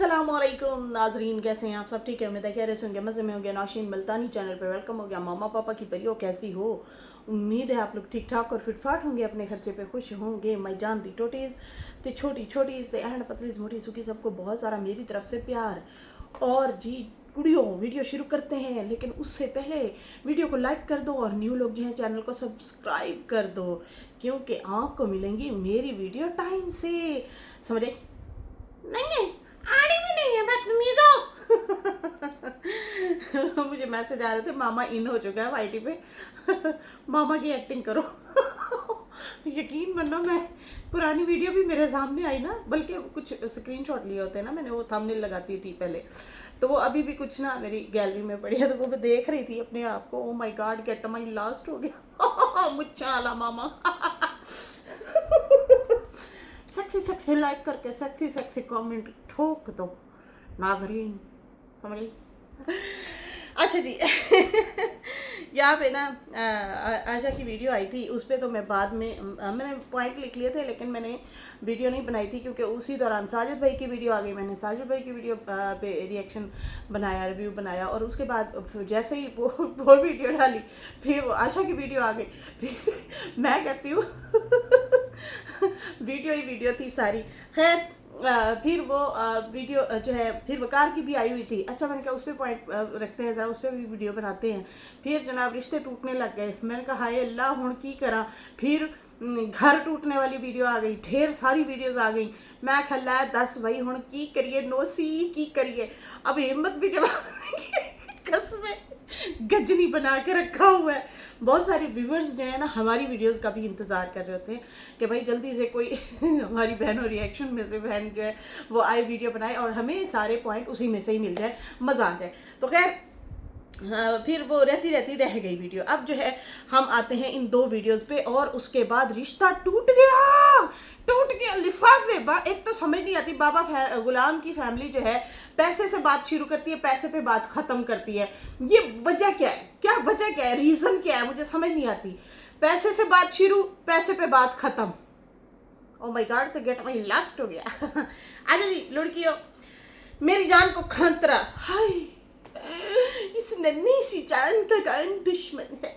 अस्सलामुअलैकुम नाजरीन, कैसे हैं आप सब? ठीक है, उम्मीद है खैरियत से होंगे, मज़े में होंगे। नौशीन मुल्तानी चैनल पे वेलकम हो गया। मामा पापा की परियो कैसी हो? उम्मीद है आप लोग ठीक ठाक और फिटफाट होंगे, अपने खर्चे पे खुश होंगे। मैं जानती टोटीज़ तो छोटी छोटी से एंड पतलीज मोटी सुखी सबको बहुत सारा मेरी तरफ से प्यार। और जी कुड़ियों, वीडियो शुरू करते हैं, लेकिन उससे पहले वीडियो को लाइक कर दो और न्यू लोग जो हैं चैनल को सब्सक्राइब कर दो, क्योंकि आपको मिलेंगी मेरी वीडियो टाइम से। समझे? नहीं है, आड़ी भी नहीं है, बदतमीजो। मुझे मैसेज आ रहे थे, मामा इन हो चुका है वाईटी पे। मामा की एक्टिंग करो। यकीन मानो, मैं पुरानी वीडियो भी मेरे सामने आई ना, बल्कि कुछ स्क्रीनशॉट लिए होते हैं ना मैंने, वो थंबनेल लगाती थी पहले, तो वो अभी भी कुछ ना मेरी गैलरी में पड़ी है, तो वो मैं देख रही थी अपने आप को। Oh my God, get my last हो गया। मुच्छा आला मामा। सेक्सी सेक्सी लाइक करके सेक्सी सेक्सी कमेंट ठोक दो नाजरीन, समझ गई? अच्छा जी। यहाँ पे ना आशा की वीडियो आई थी, उस पर तो मैं बाद में मैंने पॉइंट लिख लिए थे, लेकिन मैंने वीडियो नहीं बनाई थी क्योंकि उसी दौरान साजिद भाई की वीडियो आ गई। मैंने साजिद भाई की वीडियो पे रिएक्शन बनाया, रिव्यू बनाया, और उसके बाद जैसे ही वो वीडियो डाली, फिर आशा की वीडियो आ गई। फिर मैं कहती हूँ वीडियो ही वीडियो थी सारी। खैर फिर वो वीडियो जो है फिर वकार की भी आई हुई थी। अच्छा, मैंने कहा उस पर पॉइंट रखते हैं, ज़रा उस पर भी वीडियो बनाते हैं। फिर जनाब रिश्ते टूटने लग गए। मैंने कहा हाय अल्लाह, हुण की करा? फिर घर टूटने वाली वीडियो आ गई, ढेर सारी वीडियोस आ गई। मैं खला दस भाई हुण की करिए, नोसी की करिए। अब हिम्मत भी जमा कसमें गजनी बना के रखा हुआ है। बहुत सारे व्यूवर्स जो है ना हमारी वीडियोस का भी इंतज़ार कर रहे होते हैं कि भाई जल्दी से कोई हमारी बहन और रिएक्शन में से बहन जो है वो आए, वीडियो बनाए और हमें सारे पॉइंट उसी में से ही मिल जाए, मज़ा आ जाए। तो खैर फिर वो रहती रहती रह गई वीडियो। अब जो है हम आते हैं इन दो वीडियोस पे, और उसके बाद रिश्ता टूट गया लिफाफे। एक तो समझ नहीं आती, बाबा गुलाम की फैमिली जो है पैसे से बात शुरू करती है, पैसे पे बात ख़त्म करती है। ये वजह क्या है? क्या वजह क्या है? रीज़न क्या है? मुझे समझ नहीं आती। पैसे से बात शुरू, पैसे पे बात ख़त्म। ओ माय गॉड, तो गेट माई लास्ट हो गया। अच्छा जी लड़कियों, मेरी जान को खतरा, हाय इस नन्ही सी जान का कौन दुश्मन है?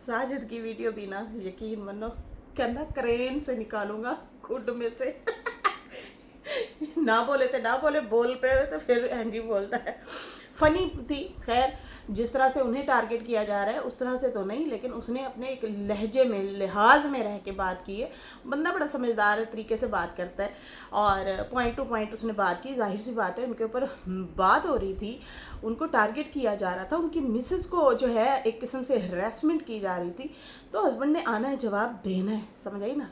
साजिद की वीडियो भी ना यकीन मानो कहना क्रेन से निकालूंगा खुद में से। ना बोले थे ना बोले, बोल पे तो फिर एंडी बोलता है। फनी थी। खैर, जिस तरह से उन्हें टारगेट किया जा रहा है उस तरह से तो नहीं, लेकिन उसने अपने एक लहजे में, लिहाज में रह के बात की है। बंदा बड़ा समझदार तरीके से बात करता है और पॉइंट टू पॉइंट उसने बात की। जाहिर सी बात है, उनके ऊपर बात हो रही थी, उनको टारगेट किया जा रहा था, उनकी मिसेस को जो है एक किस्म से हरासमेंट की जा रही थी, तो हस्बैंड ने आना है, जवाब देना है। समझ आई ना?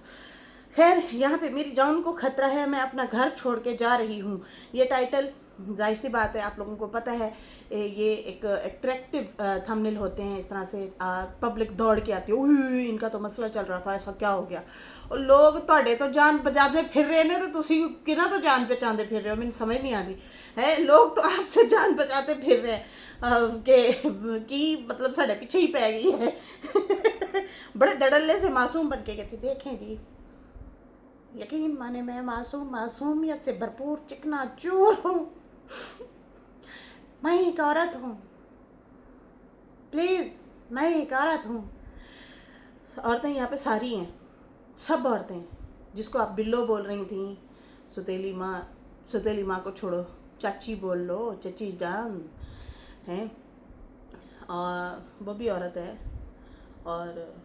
खैर, यहाँ पे मेरी जान को खतरा है, मैं अपना घर छोड़ के जा रही हूँ। ये टाइटल जाहिर सी बात है आप लोगों को पता है, ये एक अट्रैक्टिव थंबनेल होते हैं। इस तरह से पब्लिक दौड़ के आती है, ओह इनका तो मसला चल रहा था, ऐसा क्या हो गया? और लोग तोड़े तो जान बचाते फिर रहे ने, तो तुसी किना तो जान बचाते फिर रहे हो? मैंने समझ नहीं आती है। लोग तो आपसे जान बचाते फिर रहे हैं कि मतलब साढ़े पीछे ही पै गई है। बड़े दड़ल्ले से मासूम बन के कहते, देखें जी, यकीन माने मैं मासूमियत से भरपूर चिकना चूर हूँ। मैं एक औरत हूँ, प्लीज़, मैं एक औरत हूँ। औरतें यहाँ पे सारी हैं, सब औरतें, जिसको आप बिल्लो बोल रही थी, सुतेली माँ को छोड़ो, चाची बोल लो, चची जान हैं, और वो भी औरत है, और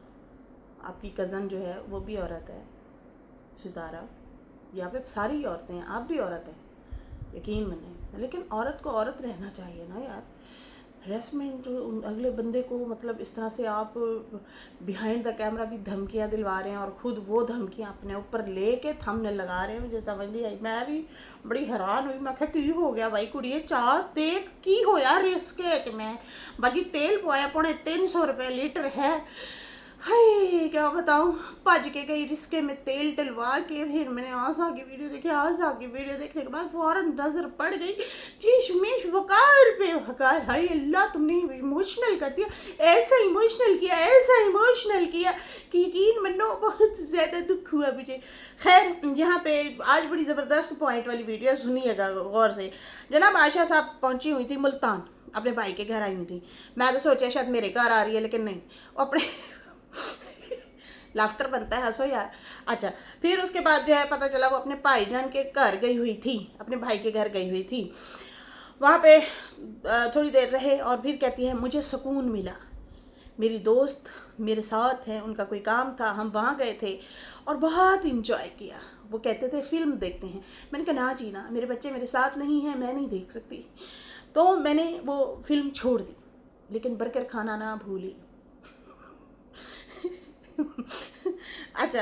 आपकी कज़न जो है वो भी औरत है, सितारा। यहाँ पे सारी औरतें हैं, आप भी औरत हैं, यकीन माने। लेकिन औरत को औरत रहना चाहिए ना यार। हरेसमेंट अगले बंदे को, मतलब इस तरह से आप बिहाइंड द कैमरा भी धमकियाँ दिलवा रहे हैं और ख़ुद वो धमकियाँ अपने ऊपर लेके थंबनेल लगा रहे हैं। मुझे समझ नहीं आई, मैं भी बड़ी हैरान हुई। मैं क्या की हो गया भाई कुड़िए, चाह देख की होया रिस्क में बाकी तेल पवाया 350 रुपये लीटर है। हाय क्या बताऊँ, भज के गई रिश्ते में तेल डलवा के, फिर मैंने आशा की वीडियो देखी। आशा की वीडियो देखने के बाद फ़ौरन नज़र पड़ गई चश्मेश वकार पे। वकार, हाय अल्लाह तुमने इमोशनल कर दिया, ऐसा इमोशनल किया, ऐसा इमोशनल किया कि यकीन मनो बहुत ज़्यादा दुख हुआ मुझे। खैर यहाँ पे आज बड़ी ज़बरदस्त पॉइंट वाली वीडियो सुनिएगा गौर से। जनाब आयशा साहब पहुँची हुई थी मुल्तान, अपने भाई के घर आई हुई थी। मैं तो सोचा शायद मेरे घर आ रही है, लेकिन नहीं, वो अपने लाफ्टर बनता है, हंसो यार। अच्छा, फिर उसके बाद जो है पता चला वो अपने भाईजान के घर गई हुई थी, अपने भाई के घर गई हुई थी। वहाँ पे थोड़ी देर रहे और फिर कहती है मुझे सुकून मिला, मेरी दोस्त मेरे साथ हैं, उनका कोई काम था, हम वहाँ गए थे और बहुत इंजॉय किया। वो कहते थे फिल्म देखते हैं। मैंने कहा ना जी ना, मेरे बच्चे मेरे साथ नहीं हैं, मैं नहीं देख सकती। तो मैंने वो फिल्म छोड़ दी, लेकिन बर्गर खाना ना भूली। अच्छा,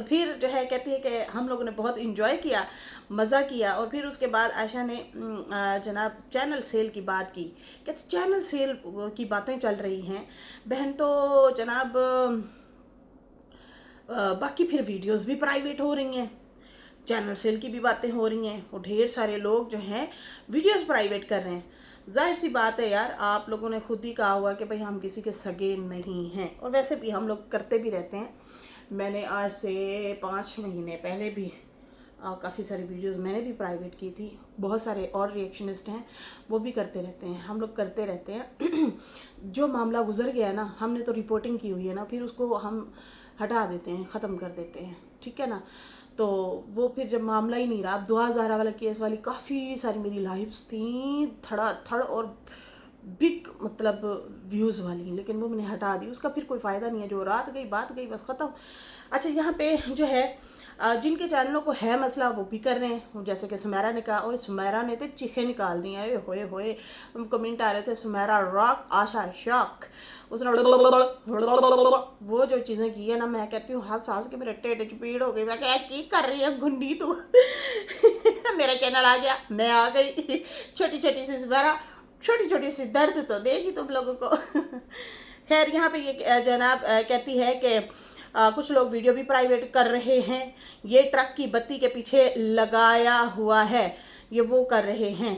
फिर जो है कहती है कि हम लोगों ने बहुत इंजॉय किया, मज़ा किया। और फिर उसके बाद आयशा ने जनाब चैनल सेल की बात की। कहते चैनल सेल की बातें चल रही हैं बहन, तो जनाब बाकी फिर वीडियोस भी प्राइवेट हो रही हैं, चैनल सेल की भी बातें हो रही हैं और ढेर सारे लोग जो हैं वीडियोस प्राइवेट कर रहे हैं। जाहिर सी बात है यार, आप लोगों ने खुद ही कहा हुआ कि भाई हम किसी के सगे नहीं हैं, और वैसे भी हम लोग करते भी रहते हैं। मैंने आज से 5 महीने पहले भी काफ़ी सारी वीडियोस मैंने भी प्राइवेट की थी। बहुत सारे और रिएक्शनिस्ट हैं, वो भी करते रहते हैं, हम लोग करते रहते हैं। जो मामला गुजर गया ना, हमने तो रिपोर्टिंग की हुई है ना, फिर उसको हम हटा देते हैं, ख़त्म कर देते हैं, ठीक है ना। तो वो फिर जब मामला ही नहीं रहा, अब 2000 वाला केस वाली काफ़ी सारी मेरी लाइव्स थी धड़ाधड़ और बिग मतलब व्यूज़ वाली, लेकिन वो मैंने हटा दी, उसका फिर कोई फ़ायदा नहीं है। जो रात गई बात गई, बस ख़त्म। अच्छा, यहाँ पे जो है जिनके चैनलों को है मसला वो भी कर रहे हैं, जैसे कि सुमेरा ने कहा, और सुमेरा ने तो चीखें निकाल दी हैं, होए होए। कमेंट आ रहे थे सुमेरा रॉक, आशा शॉक। उसने वो जो चीज़ें की है ना, मैं कहती हूँ हंस हंस के मेरे टेढ़े पीड़ हो गई। मैं क्या की कर रही है गुंडी तू। मेरा चैनल आ गया, मैं आ गई। छोटी छोटी सी सुमेरा, छोटी छोटी सी दर्द तो देगी तुम लोगों को। खैर यहाँ पे ये जनाब कहती है कि कुछ लोग वीडियो भी प्राइवेट कर रहे हैं, ये ट्रक की बत्ती के पीछे लगाया हुआ है, ये वो कर रहे हैं,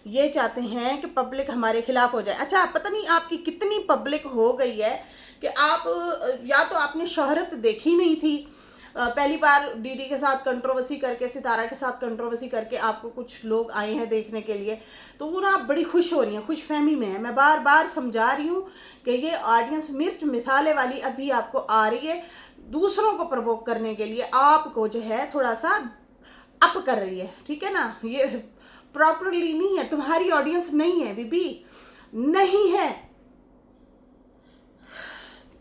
ये चाहते हैं कि पब्लिक हमारे खिलाफ हो जाए। अच्छा, पता नहीं आपकी कितनी पब्लिक हो गई है कि आप या तो आपने शोहरत देखी नहीं थी, पहली बार डीडी के साथ कंट्रोवर्सी करके, सितारा के साथ कंट्रोवर्सी करके आपको कुछ लोग आए हैं देखने के लिए, तो वो ना बड़ी खुश हो रही हैं, खुश फहमी में है। मैं बार बार समझा रही हूँ कि ये ऑडियंस मिर्च मिसाले वाली अभी आपको आ रही है, दूसरों को प्रवोक करने के लिए आपको जो है थोड़ा सा अप कर रही है, ठीक है ना। ये प्रॉपरली नहीं है, तुम्हारी ऑडियंस नहीं है बीबी, नहीं है।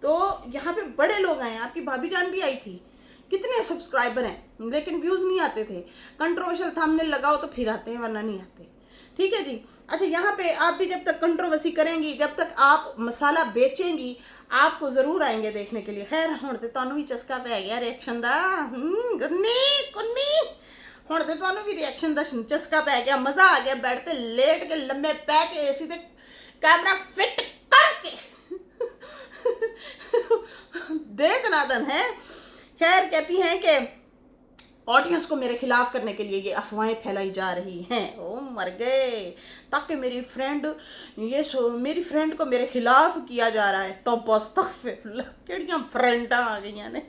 तो यहाँ पे बड़े लोग आए हैं, आपकी भाभी जान भी आई थी, कितने सब्सक्राइबर हैं, लेकिन व्यूज़ नहीं आते थे। कंट्रोवर्शियल थंबनेल लगाओ तो फिर आते हैं, वरना नहीं आते, ठीक है जी। अच्छा, यहाँ पे आप भी जब तक कंट्रोवर्सी करेंगी, जब तक आप मसाला बेचेंगी, आपको ज़रूर आएंगे देखने के लिए। खैर हुण ते तुहानू भी चस्का पै गया रिएक्शन दा, गुन्नी कुन्नी, हुण ते तुहानू भी रिएक्शन दा चस्का पै गया, मज़ा आ गया बैठ ते लेट के लम्बे पै के एसी ते कैमरा फिट करके दे दनादन है। खैर कहती हैं कि ऑडियंस को मेरे खिलाफ करने के लिए ये अफवाहें फैलाई जा रही हैं। ओ मर गए, ताकि मेरी फ्रेंड मेरी फ्रेंड को मेरे खिलाफ किया जा रहा है, तो बस तक केड़ियां फ्रेंडा आ गई ने।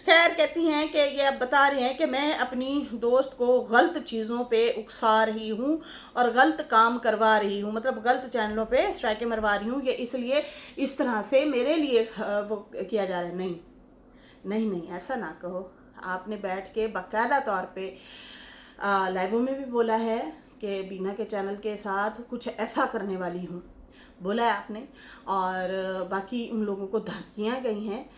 खैर कहती हैं कि ये अब बता रहे हैं कि मैं अपनी दोस्त को गलत चीज़ों पे उकसा रही हूँ और गलत काम करवा रही हूँ, मतलब गलत चैनलों पे स्ट्राइकें मरवा रही हूँ, ये इसलिए इस तरह से मेरे लिए वो किया जा रहा है। नहीं नहीं नहीं, ऐसा ना कहो। आपने बैठ के बाकायदा तौर पे लाइवों में भी बोला है कि बीना के चैनल के साथ कुछ ऐसा करने वाली हूँ, बोला है आपने। और बाकी उन लोगों को धमकियाँ गई हैं,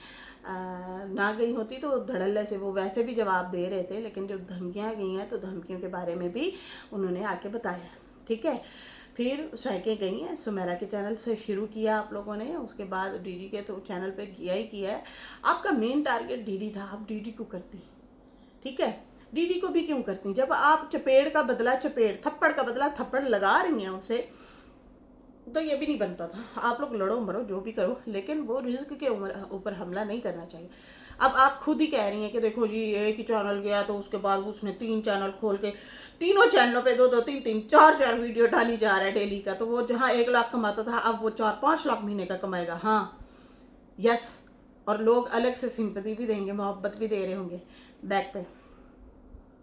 ना गई होती तो धड़ल्ले से वो वैसे भी जवाब दे रहे थे, लेकिन जब धमकियाँ गई हैं तो धमकियों के बारे में भी उन्होंने आके बताया, ठीक है। फिर स्ट्राइकें गई हैं, सुमेरा के चैनल से शुरू किया आप लोगों ने, उसके बाद डीडी के तो चैनल पे किया ही किया है। आपका मेन टारगेट डीडी था, आप डीडी को करती, ठीक है। डीडी को भी क्यों करती, जब आप चपेड़ का बदला चपेड़, थप्पड़ का बदला थप्पड़ लगा रही हैं उसे, तो ये भी नहीं बनता था। आप लोग लड़ो मरो जो भी करो, लेकिन वो रिस्क के ऊपर हमला नहीं करना चाहिए। अब आप खुद ही कह रही हैं कि देखो जी एक ही चैनल गया तो उसके बाद उसने 3 चैनल खोल के तीनों चैनलों पे 2-2 3-3 4-4 वीडियो डाली जा रहा है डेली का, तो वो जहाँ 1 लाख कमाता था अब वो 4-5 लाख महीने का कमाएगा। हाँ, यस। और लोग अलग से सिंपैथी भी देंगे, मोहब्बत भी दे रहे होंगे बैक पे,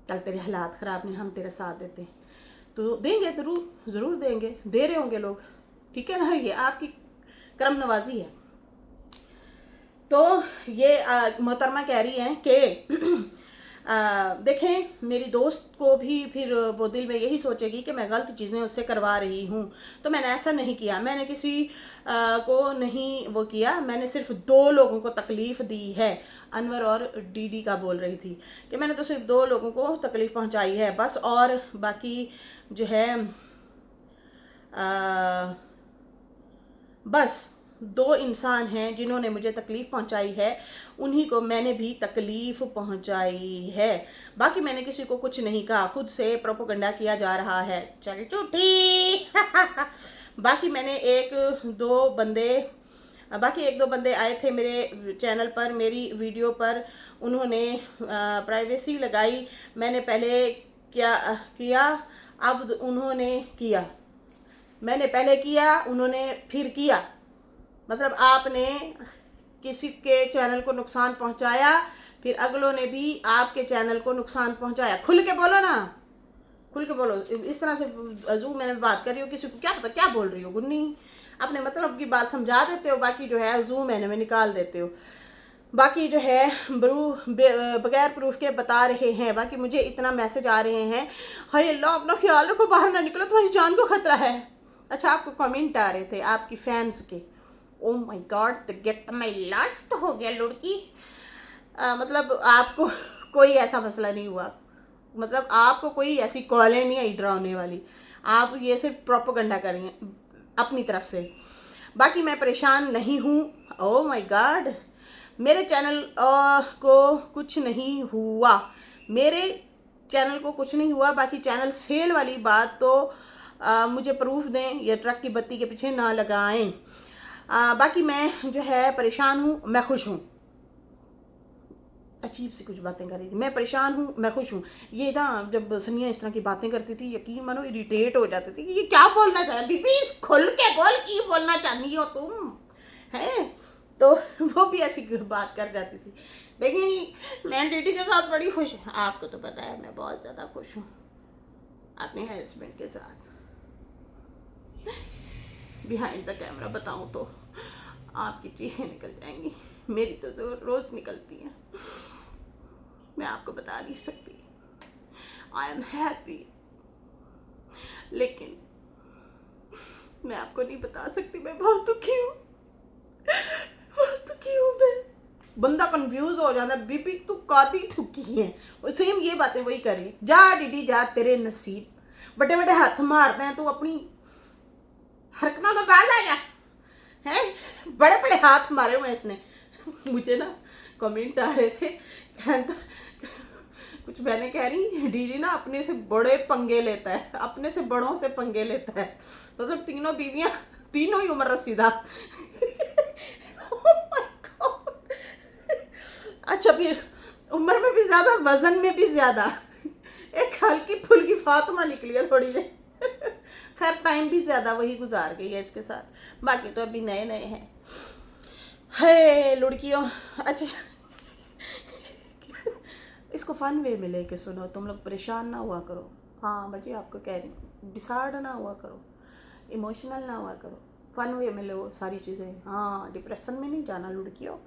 चल तेरे हालात ख़राब नहीं, हम तेरा साथ देते हैं, तो देंगे, ज़रूर ज़रूर देंगे, दे रहे होंगे लोग, ठीक है ना। ये आपकी करम नवाजी है। तो ये मोहतरमा कह रही हैं कि देखें मेरी दोस्त को भी फिर वो दिल में यही सोचेगी कि मैं गलत चीज़ें उससे करवा रही हूँ, तो मैंने ऐसा नहीं किया, मैंने किसी को नहीं वो किया, मैंने सिर्फ 2 लोगों को तकलीफ़ दी है। अनवर और डीडी का बोल रही थी कि मैंने तो सिर्फ 2 लोगों को तकलीफ़ पहुँचाई है बस, और बाकी जो है बस 2 इंसान हैं जिन्होंने मुझे तकलीफ़ पहुंचाई है, उन्हीं को मैंने भी तकलीफ़ पहुंचाई है, बाकी मैंने किसी को कुछ नहीं कहा। खुद से प्रोपोगंडा किया जा रहा है, चल झूठी। बाकी मैंने 1-2 बंदे आए थे मेरे चैनल पर, मेरी वीडियो पर, उन्होंने प्राइवेसी लगाई, मैंने पहले क्या किया, अब उन्होंने किया, मैंने पहले किया उन्होंने फिर किया। मतलब आपने किसी के चैनल को नुकसान पहुंचाया, फिर अगलों ने भी आपके चैनल को नुकसान पहुंचाया। खुल के बोलो ना, खुल के बोलो। इस तरह से अजू मैंने बात कर रही हो, किसी को क्या पता क्या बोल रही हो गुन्नी, अपने मतलब की बात समझा देते हो, बाकी जो है अजू मैंने में निकाल देते हो, बाकी जो है बगैर प्रूफ के बता रहे हैं। बाकी मुझे इतना मैसेज आ रहे हैं, हाय अल्लाह अपना ख्याल रखो, बाहर ना निकलो, तुम्हारी जान को खतरा है। अच्छा, आपको कमेंट आ रहे थे आपकी फैंस के, oh my God the gate my last हो गया लड़की। मतलब आपको कोई ऐसा मसला नहीं हुआ, मतलब आपको कोई ऐसी कॉलें नहीं आई डराने वाली, आप ये सिर्फ प्रोपोगंडा कर रही हैं अपनी तरफ से। बाकी मैं परेशान नहीं हूँ, ओ माय गॉड मेरे चैनल को कुछ नहीं हुआ, मेरे चैनल को कुछ नहीं हुआ। बाकी चैनल सेल वाली बात तो मुझे प्रूफ दें, या ट्रक की बत्ती के पीछे ना लगाएं। बाकी मैं जो है परेशान हूँ, मैं खुश हूँ। अजीब सी कुछ बातें कर रही थी, मैं परेशान हूँ मैं खुश हूँ। ये ना जब सनिया इस तरह की बातें करती थी, यकीन मानो इरिटेट हो जाती थी कि ये क्या बोलना चाह रही, बीबी खुल के बोल, की बोलना चाहती हो तुम, हैं। तो वो भी ऐसी बात कर जाती थी। देखिए मैं डीडी के साथ बड़ी खुश हूँ, आपको तो पता है मैं बहुत ज़्यादा खुश हूँ अपने हस्बैंड के साथ। बिहाइंड द कैमरा बताऊँ तो आपकी चीखें निकल जाएंगी, मेरी तो रोज़ निकलती हैं, मैं आपको बता नहीं सकती। आई एम हैप्पी, लेकिन मैं आपको नहीं बता सकती, मैं बहुत दुखी हूँ, बहुत दुखी हूँ मैं। बंदा कंफ्यूज हो जाता, बीबी तू काती थुकी है, और सेम ये बातें वही करी, जा डीडी जा, तेरे नसीब, बड़े बड़े हाथ मारते हैं, तू अपनी हरकत तो पा जाएगा है, बड़े बड़े हाथ मारे हुए इसने। मुझे ना कमेंट आ रहे थे, कहता कुछ मैंने कह रही डीडी ना अपने से बड़े पंगे लेता है, अपने से बड़ों से पंगे लेता है, मतलब तीनों बीवियां तीनों ही उम्र रसीदा। अच्छा, फिर उम्र में भी ज़्यादा, वजन में भी ज़्यादा, एक हल्की फुल्की फातिमा निकली है थोड़ी देर। खैर टाइम भी ज़्यादा वही गुजार गई है इसके साथ, बाकी तो अभी नए नए हैं। है लड़कियों, अच्छा इसको फन वे में लेके सुनो, तुम लोग परेशान ना हुआ करो। हाँ बच्चे आपको कह रही हूँ, डिसार्ड ना हुआ करो, इमोशनल ना हुआ करो, फन वे में लो सारी चीज़ें। हाँ, डिप्रेशन में नहीं जाना लड़कियों।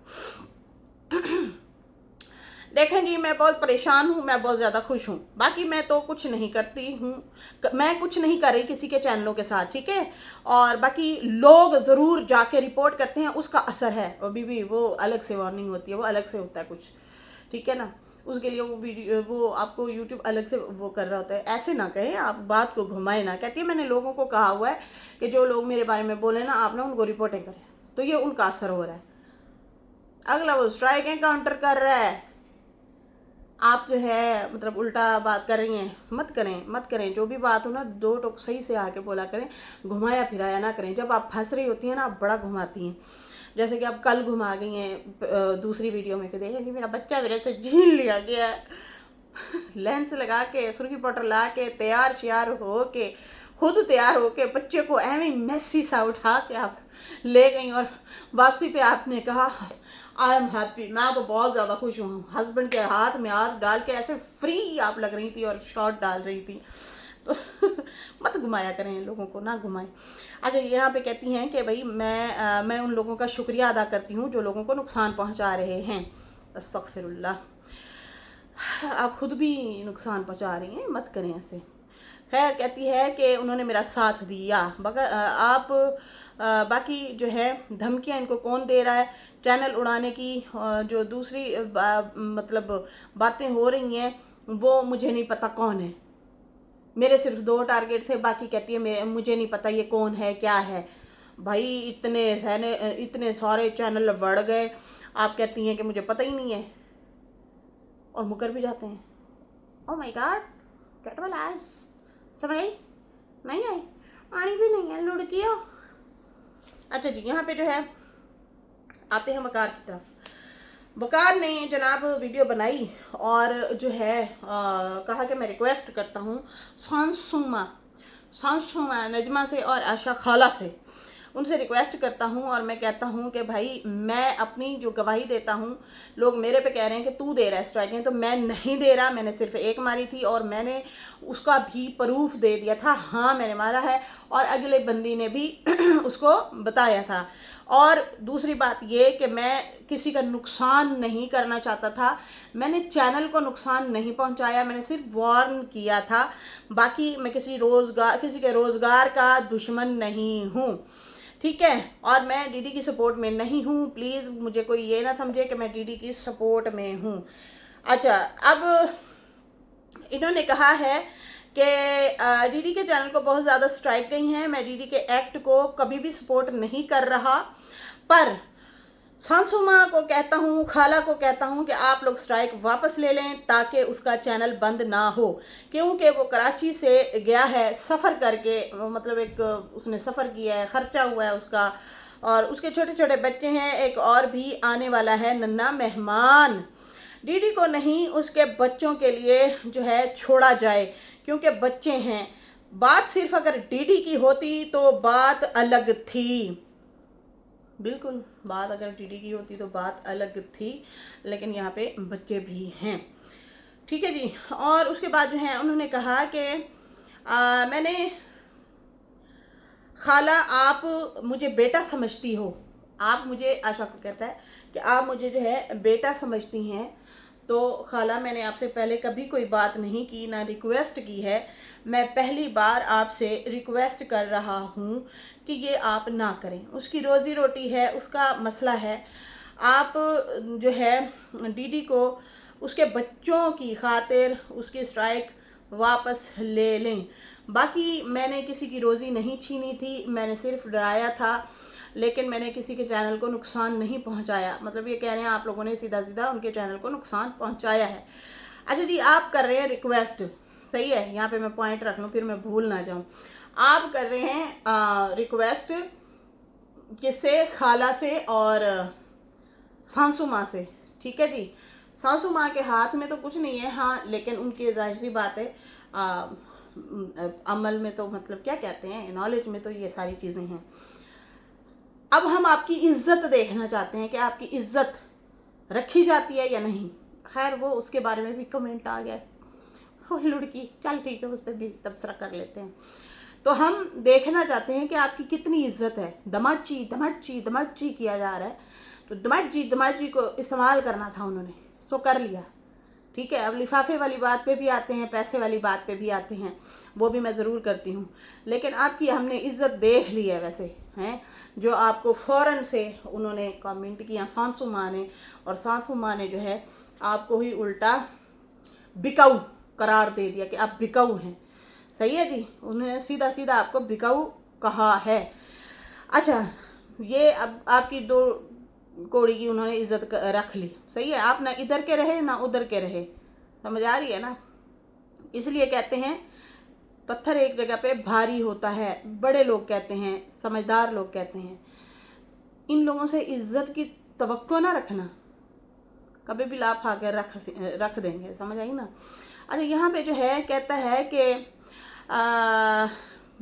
देखें जी, मैं बहुत परेशान हूँ, मैं बहुत ज़्यादा खुश हूँ। बाकी मैं तो कुछ नहीं करती हूँ, मैं कुछ नहीं कर रही किसी के चैनलों के साथ, ठीक है। और बाकी लोग ज़रूर जाके रिपोर्ट करते हैं, उसका असर है, अभी भी वो अलग से वार्निंग होती है, वो अलग से होता है कुछ, ठीक है ना। उसके लिए वो वीडियो, वो आपको यूट्यूब अलग से वो कर रहा होता है। ऐसे ना कहें, आप बात को घुमाए ना। कहती है मैंने लोगों को कहा हुआ है कि जो लोग मेरे बारे में बोले ना, आप ना उनको रिपोर्टिंग करें, तो ये उनका असर हो रहा है। अगला वो स्ट्राइक काउंटर कर रहा है, आप जो है मतलब उल्टा बात कर रही हैं, मत करें मत करें। जो भी बात हो ना, दो टोक सही से आके बोला करें, घुमाया फिराया ना करें। जब आप फंस रही होती हैं ना, आप बड़ा घुमाती हैं। जैसे कि आप कल घुमा गई हैं दूसरी वीडियो में कि देखें कि मेरा बच्चा मेरे से झील लिया गया है। लेंस लगा के, सुर्खी पाउडर ला के, तैयार श्यार हो के, खुद तैयार हो के, बच्चे को एवं मैसी सा उठा के आप ले गई और वापसी पे आपने कहा आई एम हैप्पी। मैं तो बहुत ज़्यादा खुश हूँ। हस्बैंड के हाथ में हाथ डाल के ऐसे फ्री आप लग रही थी और शॉट डाल रही थी। तो मत घुमाया करें लोगों को, ना घुमाएं। अच्छा, यहाँ पे कहती हैं कि भाई मैं उन लोगों का शुक्रिया अदा करती हूँ जो लोगों को नुकसान पहुँचा रहे हैं। अस्तगफिरुल्लाह, आप खुद भी नुकसान पहुँचा रही हैं, मत करें ऐसे। खैर, कहती है कि उन्होंने मेरा साथ दिया। आप बाकी जो है धमकियाँ इनको कौन दे रहा है, चैनल उड़ाने की जो दूसरी मतलब बातें हो रही हैं, वो मुझे नहीं पता कौन है। मेरे सिर्फ 2 टारगेट थे, बाकी कहती है मुझे नहीं पता ये कौन है क्या है। भाई इतने सारे चैनल बढ़ गए, आप कहती हैं कि मुझे पता ही नहीं है, और मुकर भी जाते हैं। ओ माय गॉड, गेट वाला आइस, समझ आई? नहीं आई, आनी भी नहीं है लुड़कियों। अच्छा जी, यहाँ पे जो है आते हैं वकार की तरफ। वकार ने जनाब वीडियो बनाई और जो है कहा कि मैं रिक्वेस्ट करता हूँ सांसुमा नजमा से और आशा खाला से, उनसे रिक्वेस्ट करता हूँ और मैं कहता हूँ कि भाई मैं अपनी जो गवाही देता हूँ, लोग मेरे पे कह रहे हैं कि तू दे रहा है स्ट्राइकें, तो मैं नहीं दे रहा। मैंने सिर्फ एक मारी थी और मैंने उसका भी प्रूफ दे दिया था, हाँ मैंने मारा है, और अगले बंदी ने भी उसको बताया था। और दूसरी बात ये कि मैं किसी का नुकसान नहीं करना चाहता था, मैंने चैनल को नुकसान नहीं पहुंचाया, मैंने सिर्फ वार्न किया था। बाकी मैं किसी के रोज़गार का दुश्मन नहीं हूँ, ठीक है। और मैं डीडी की सपोर्ट में नहीं हूँ, प्लीज़ मुझे कोई ये ना समझे कि मैं डीडी की सपोर्ट में हूँ। अच्छा, अब इन्होंने कहा है कि डीडी के चैनल को बहुत ज़्यादा स्ट्राइक गई हैं, मैं डीडी के एक्ट को कभी भी सपोर्ट नहीं कर रहा, पर सांसुमा को कहता हूँ, खाला को कहता हूँ कि आप लोग स्ट्राइक वापस ले लें ताकि उसका चैनल बंद ना हो, क्योंकि वो कराची से गया है सफ़र करके, मतलब एक उसने सफ़र किया है, ख़र्चा हुआ है उसका, और उसके छोटे छोटे बच्चे हैं, एक और भी आने वाला है नन्ना मेहमान। डीडी को नहीं, उसके बच्चों के लिए जो है छोड़ा जाए, क्योंकि बच्चे हैं। बात सिर्फ अगर डीडी की होती तो बात अलग थी, बिल्कुल बात अगर डीडी की होती तो बात अलग थी, लेकिन यहाँ पे बच्चे भी हैं, ठीक है जी। और उसके बाद जो है उन्होंने कहा कि मैंने खाला आप मुझे बेटा समझती हो, आप मुझे, आशा को कहता है कि आप मुझे जो है बेटा समझती हैं, तो खाला मैंने आपसे पहले कभी कोई बात नहीं की, ना रिक्वेस्ट की है, मैं पहली बार आपसे रिक्वेस्ट कर रहा हूँ कि ये आप ना करें। उसकी रोज़ी रोटी है, उसका मसला है, आप जो है डीडी को उसके बच्चों की खातिर उसकी स्ट्राइक वापस ले लें। बाकी मैंने किसी की रोज़ी नहीं छीनी थी, मैंने सिर्फ डराया था, लेकिन मैंने किसी के चैनल को नुकसान नहीं पहुंचाया। मतलब ये कह रहे हैं आप लोगों ने सीधा सीधा उनके चैनल को नुकसान पहुंचाया है। अच्छा जी, आप कर रहे हैं रिक्वेस्ट, सही है, यहाँ पे मैं पॉइंट रख लूँ फिर मैं भूल ना जाऊँ। आप कर रहे हैं रिक्वेस्ट किससे, खाला से और सासू माँ से, ठीक है जी। सासू माँ के हाथ में तो कुछ नहीं है, हाँ, लेकिन उनकी जाहिर सी बात है अमल में तो मतलब क्या कहते हैं, नॉलेज में तो ये सारी चीज़ें हैं। अब हम आपकी इज्जत देखना चाहते हैं कि आपकी इज्जत रखी जाती है या नहीं। खैर, वो उसके बारे में भी कमेंट आ गया, लुड़की, चल ठीक है, उस पर भी तबसरा कर लेते हैं। तो हम देखना चाहते हैं कि आपकी कितनी इज्जत है। दमर्ची दमर्ची दमर्ची किया जा रहा है, तो दमर्ची को इस्तेमाल करना था उन्होंने, सो कर लिया, ठीक है। अब लिफाफे वाली बात पे भी आते हैं, पैसे वाली बात पे भी आते हैं, वो भी मैं ज़रूर करती हूँ, लेकिन आपकी हमने इज्जत देख ली है वैसे, हैं जो आपको फ़ौरन से उन्होंने कमेंट किया सासू माँ ने, और सासू माँ ने जो है आपको ही उल्टा बिकाऊ करार दे दिया कि आप बिकाऊ हैं, सही है जी, उन्होंने सीधा सीधा आपको बिकाऊ कहा है। अच्छा, ये अब आपकी 2 कौड़ी की उन्होंने इज्जत रख ली, सही है। आप ना इधर के रहे ना उधर के रहे, समझ आ रही है ना? इसलिए कहते हैं पत्थर एक जगह पे भारी होता है। बड़े लोग कहते हैं, समझदार लोग कहते हैं, इन लोगों से इज्जत की तवक्को ना रखना, कभी भी लाभ आकर रख देंगे। समझ आई ना? अच्छा, यहाँ पे जो है कहता है कि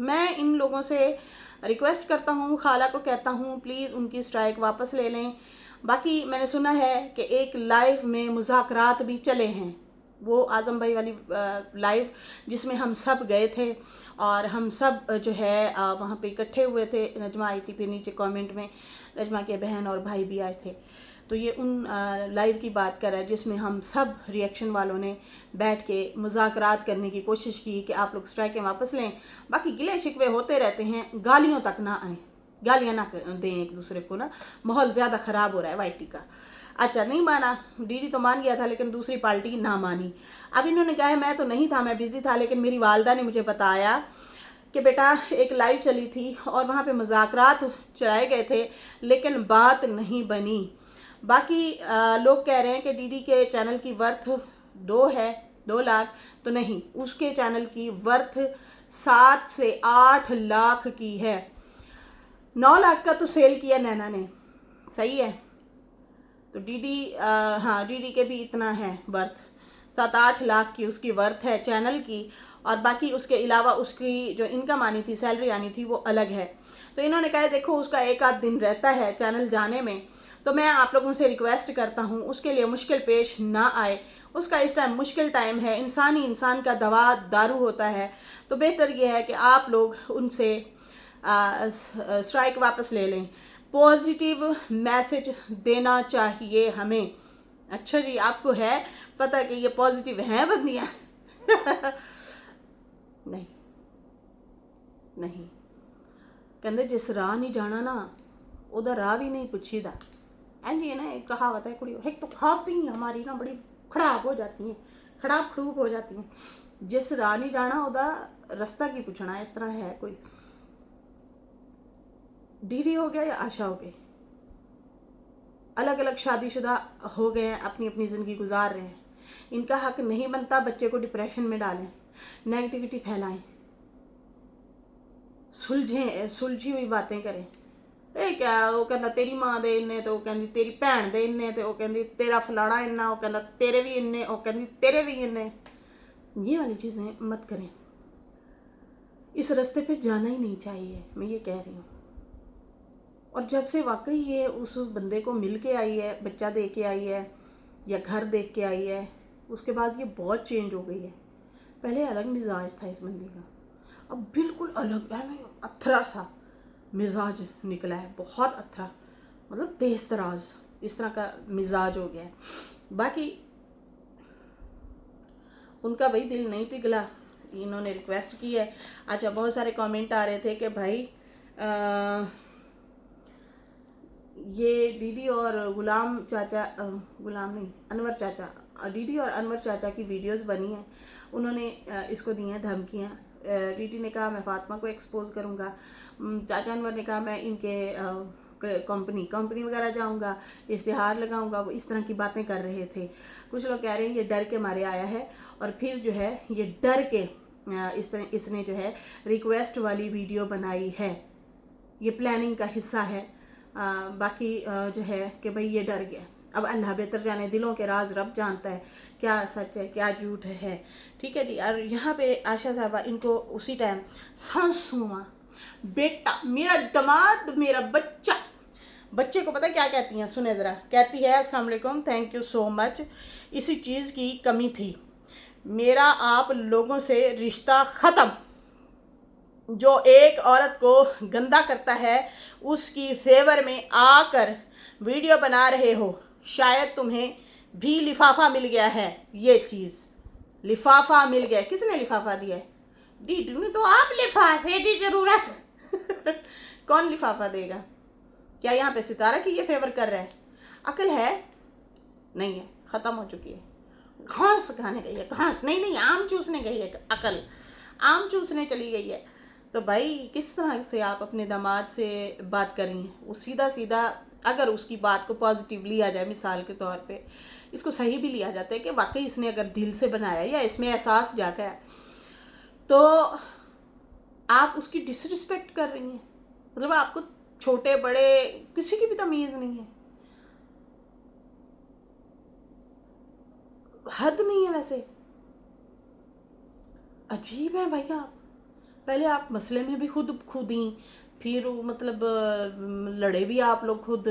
मैं इन लोगों से रिक्वेस्ट करता हूँ, खाला को कहता हूँ प्लीज़ उनकी स्ट्राइक वापस ले लें। बाकी मैंने सुना है कि एक लाइव में मुज़ाकरात भी चले हैं, वो आज़म भाई वाली लाइव जिसमें हम सब गए थे और हम सब जो है वहाँ पे इकट्ठे हुए थे। नजमा आई थी, फिर नीचे कमेंट में नजमा के बहन और भाई भी आए थे। तो ये उन लाइव की बात कर रहा है जिसमें हम सब रिएक्शन वालों ने बैठ के मुज़ाकरात करने की कोशिश की कि आप लोग स्ट्राइकें वापस लें। बाकी गिले शिकवे होते रहते हैं, गालियों तक ना आए, गालियाँ ना दें एक दूसरे को ना, माहौल ज़्यादा ख़राब हो रहा है वाईटी का। अच्छा, नहीं माना, डीडी तो मान गया था लेकिन दूसरी पार्टी ना मानी। अब इन्होंने कहा है मैं तो नहीं था, मैं बिज़ी था, लेकिन मेरी वालदा ने मुझे बताया कि बेटा एक लाइव चली थी और वहाँ पे मुज़ाकरात चलाए गए थे लेकिन बात नहीं बनी। बाकी लोग कह रहे हैं कि डीडी के चैनल की वर्थ 2 लाख, तो नहीं, उसके चैनल की वर्थ 7 से 8 लाख की है। 9 लाख का तो सेल किया नैना ने, सही है। तो डीडी हाँ, डीडी के भी इतना है वर्थ, 7-8 लाख की उसकी वर्थ है चैनल की, और बाकी उसके अलावा उसकी जो इनकम आनी थी, सैलरी आनी थी, वो अलग है। तो इन्होंने कहा देखो उसका एक आध दिन रहता है चैनल जाने में, तो मैं आप लोगों से रिक्वेस्ट करता हूँ उसके लिए मुश्किल पेश ना आए। उसका इस टाइम मुश्किल टाइम है, इंसान ही इंसान का दवा दारू होता है। तो बेहतर ये है कि आप लोग उनसे स्ट्राइक वापस ले लें। पॉजिटिव मैसेज देना चाहिए हमें। अच्छा जी, आपको है पता कि ये पॉजिटिव हैं बंदियाँ? नहीं नहीं, कहते जिस राह नहीं जाना ना उधर राह भी नहीं पूछीदा। एंड ये ना एक कहावत है कुड़ी, एक तो कहावतें ही हमारी ना बड़ी खराब हो जाती हैं, खराब खरूब हो जाती हैं। जिस राह नहीं जाना उधर रास्ता की पूछना, इस तरह है कोई। डीडी हो गया या आशा हो गई, अलग अलग शादीशुदा हो गए हैं, अपनी अपनी ज़िंदगी गुजार रहे हैं। इनका हक नहीं बनता बच्चे को डिप्रेशन में डालें, नेगेटिविटी फैलाएं, सुलझी हुई बातें करें। ए क्या वो कहता तेरी माँ दे इन्ने, तो वो कहती तेरी भैन दे इन्ने, तो वो कहती तेरा फलाना इन्ना, वो कहता तेरे भी इन्ने, वो कहती तेरे भी इन्ने। ये वाली चीज़ें मत करें, इस रास्ते पे जाना ही नहीं चाहिए, मैं ये कह रही हूँ। और जब से वाकई ये उस बंदे को मिल के आई है, बच्चा दे के आई है या घर देख के आई है, उसके बाद ये बहुत चेंज हो गई है। पहले अलग मिजाज था इस बंदी का, अब बिल्कुल अलग है, अथरा सा मिजाज निकला है, बहुत अथरा, मतलब तेज तराज इस तरह का मिजाज हो गया है। बाकी उनका वही दिल नहीं पिघला, इन्होंने रिक्वेस्ट की है। अच्छा, बहुत सारे कमेंट आ रहे थे कि भाई ये डीडी और गुलाम चाचा, गुलाम नहीं अनवर चाचा, डीडी और अनवर चाचा की वीडियोस बनी हैं, उन्होंने इसको दी हैं धमकियाँ। डीडी ने कहा मैं फातिमा को एक्सपोज करूँगा, चाचा अनवर ने कहा मैं इनके कंपनी वगैरह जाऊँगा, इश्तिहार लगाऊँगा, वो इस तरह की बातें कर रहे थे। कुछ लोग कह रहे हैं ये डर के मारे आया है, और फिर जो है ये डर के इसने जो है रिक्वेस्ट वाली वीडियो बनाई है, ये प्लानिंग का हिस्सा है। बाकी जो है कि भाई ये डर गया। अब अल्लाह बेहतर जाने, दिलों के राज रब जानता है, क्या सच है क्या झूठ है। ठीक है जी। और यहाँ पे आशा साहबा इनको उसी टाइम सासुमा बेटा, मेरा दामाद, मेरा बच्चा, बच्चे को पता है क्या कहती हैं, सुने ज़रा। कहती है अस्सलाम वालेकुम, थैंक यू सो मच, इसी चीज़ की कमी थी, मेरा आप लोगों से रिश्ता ख़त्म। जो एक औरत को गंदा करता है उसकी फेवर में आकर वीडियो बना रहे हो, शायद तुम्हें भी लिफाफा मिल गया है। ये चीज़ लिफाफा मिल गया, किसने लिफाफा दिया है? डीडी ने। तो आप लिफाफे की ज़रूरत कौन लिफाफा देगा? क्या यहाँ पे सितारा की ये फेवर कर रहा है? अकल है? नहीं है, ख़त्म हो चुकी है। घास खाने गई है, घास नहीं, आम चूसने गई है, अकल आम चूसने चली गई है। तो भाई किस तरह से आप अपने दामाद से बात करेंगे? वो सीधा सीधा अगर उसकी बात को पॉजिटिव लिया जाए, मिसाल के तौर पे इसको सही भी लिया जाता है कि वाकई इसने अगर दिल से बनाया या इसमें एहसास जागा है, तो आप उसकी डिसरिस्पेक्ट कर रही हैं। मतलब आपको छोटे बड़े किसी की भी तमीज़ नहीं है, हद नहीं है। वैसे अजीब है भैया। आप पहले आप मसले में भी खुद ही, फिर मतलब लड़े भी आप लोग खुद,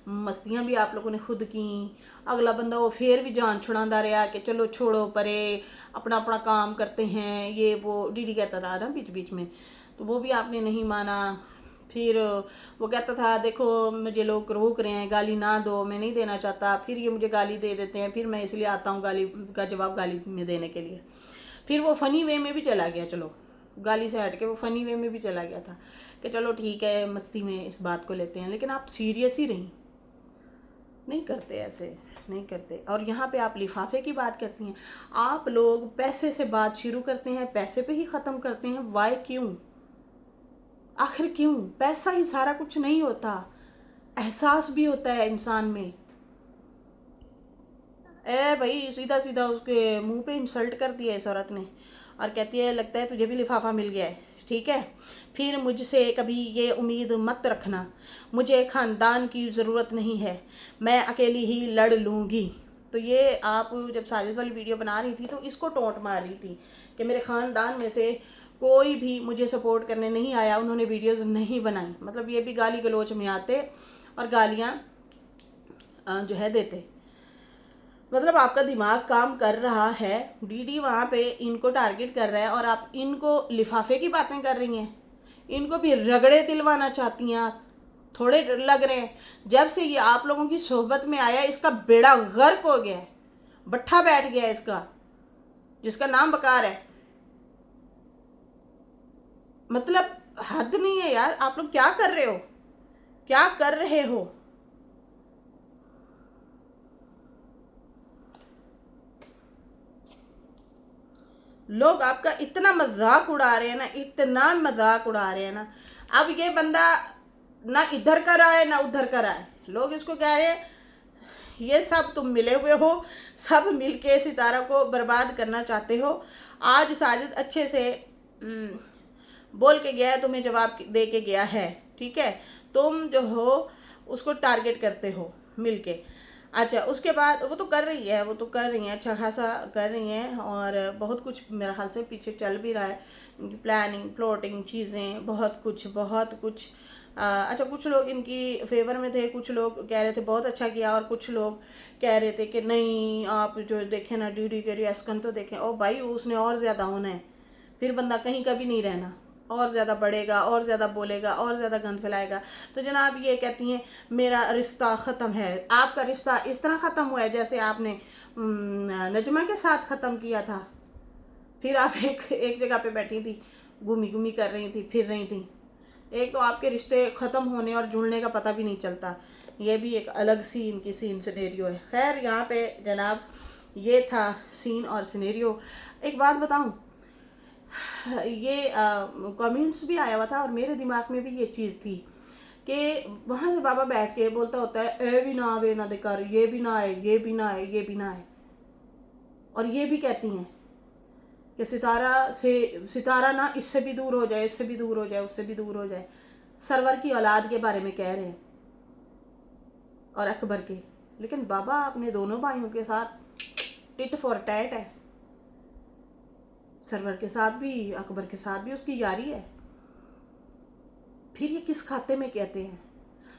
मस्तियाँ भी आप लोगों ने खुद की। अगला बंदा वो फिर भी जान छुड़ाता रहा कि चलो छोड़ो परे, अपना अपना काम करते हैं, ये वो डीडी कहता रहा ना बीच बीच में, तो वो भी आपने नहीं माना। फिर वो कहता था देखो मुझे लोग रोक रहे हैं, गाली ना दो, मैं नहीं देना चाहता, फिर ये मुझे गाली दे देते हैं, फिर मैं इसलिए आता हूँ गाली का जवाब गाली में देने के लिए। फिर वो फ़नी वे में भी चला गया, चलो गाली से हट के वो फ़नी वे में भी चला गया था कि चलो ठीक है मस्ती में इस बात को लेते हैं। लेकिन आप सीरियस ही रहीं, नहीं करते ऐसे, नहीं करते। और यहाँ पे आप लिफाफे की बात करती हैं। आप लोग पैसे से बात शुरू करते हैं, पैसे पे ही ख़त्म करते हैं। वाई, क्यों, आखिर क्यों? पैसा ही सारा कुछ नहीं होता, एहसास भी होता है इंसान में। ए भाई, सीधा सीधा उसके मुंह पे इंसल्ट कर दिया इस औरत ने, और कहती है लगता है तुझे भी लिफाफा मिल गया है, ठीक है, फिर मुझसे कभी ये उम्मीद मत रखना, मुझे ख़ानदान की ज़रूरत नहीं है, मैं अकेली ही लड़ लूँगी। तो ये आप जब साजिद वाली वीडियो बना रही थी तो इसको टोंट मार रही थी कि मेरे ख़ानदान में से कोई भी मुझे सपोर्ट करने नहीं आया, उन्होंने वीडियोज़ नहीं बनाई। मतलब ये भी गाली गलोच में आते और गालियाँ जो है देते। मतलब आपका दिमाग काम कर रहा है, डीडी वहाँ पे इनको टारगेट कर रहा है और आप इनको लिफाफे की बातें कर रही हैं, इनको भी रगड़े दिलवाना चाहती हैं आप। थोड़े लग रहे हैं जब से ये आप लोगों की सोहबत में आया इसका बेड़ा गर्क हो गया है, बट्ठा बैठ गया है इसका, जिसका नाम बकार है। मतलब हद नहीं है यार, आप लोग क्या कर रहे हो, क्या कर रहे हो? लोग आपका इतना मजाक उड़ा रहे हैं ना, इतना मजाक उड़ा रहे हैं ना। अब ये बंदा ना इधर का रहा है ना उधर का रहा है, लोग इसको कह रहे हैं ये सब तुम मिले हुए हो, सब मिलके सितारा को बर्बाद करना चाहते हो। आज साजिद अच्छे से बोल के गया है, तुम्हें जवाब दे के गया है, ठीक है, तुम जो हो उसको टारगेट करते हो मिलके। अच्छा, उसके बाद वो तो कर रही है, वो तो कर रही हैं, अच्छा खासा कर रही हैं, और बहुत कुछ मेरे ख्याल से पीछे चल भी रहा है, इनकी प्लानिंग प्लॉटिंग चीज़ें, बहुत कुछ बहुत कुछ। अच्छा, कुछ लोग इनकी फेवर में थे, कुछ लोग कह रहे थे बहुत अच्छा किया, और कुछ लोग कह रहे थे कि नहीं आप जो देखें ना डीडी के रिएक्शन तो देखें। ओ भाई, उसने और ज़्यादा होना है, फिर बंदा कहीं का भी नहीं रहना, और ज़्यादा बढ़ेगा, और ज़्यादा बोलेगा, और ज़्यादा गंद फैलाएगा। तो जनाब ये कहती हैं मेरा रिश्ता ख़त्म है। आपका रिश्ता इस तरह ख़त्म हुआ है जैसे आपने नजमा के साथ ख़त्म किया था। फिर आप एक जगह पे बैठी थी, घूमी घूमी कर रही थी, फिर रही थी। एक तो आपके रिश्ते ख़त्म होने और जुड़ने का पता भी नहीं चलता, ये भी एक अलग सी इनकी सीन सिनेरियो है। खैर, यहाँ पे जनाब ये था सीन और सिनेरियो। एक बात बताऊँ, ये कमेंट्स भी आया हुआ था और मेरे दिमाग में भी ये चीज़ थी कि वहाँ से बाबा बैठ के बोलता होता है ए भी ना आवे ना देकर, ये भी ना आए, ये भी ना आए, ये भी ना आए। और ये भी कहती हैं कि सितारा ना इससे भी दूर हो जाए, इससे भी दूर हो जाए, उससे भी दूर हो जाए। सरवर की औलाद के बारे में कह रहे हैं और अकबर के। लेकिन बाबा अपने दोनों भाइयों के साथ टिट फॉर टैट है, सरवर के साथ भी अकबर के साथ भी उसकी यारी है। फिर ये किस खाते में कहते हैं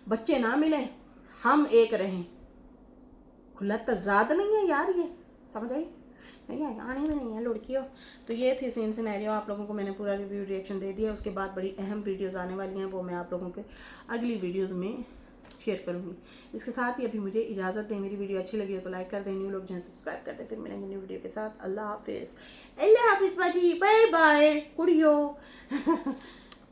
बच्चे ना मिले हम एक रहें? खुला तजाद नहीं है यार, ये समझ आई नहीं है, आने में नहीं है लड़कियों। तो ये थी सीन सिनेरियो, आप लोगों को मैंने पूरा रिव्यू रिएक्शन दे दिया। उसके बाद बड़ी अहम वीडियोस आने वाली हैं, वो मैं आप लोगों के अगली वीडियोस में शेयर करूँगी। इसके साथ ही अभी मुझे इजाज़त दें। मेरी वीडियो अच्छी लगी है तो लाइक कर दें, न्यू लोग जो है सब्सक्राइब कर दें। फिर मिलेंगे न्यू वीडियो के साथ। अल्लाह हाफिज़, अल्लाह हाफिज़ बाजी, बाय बाय कुड़ियो।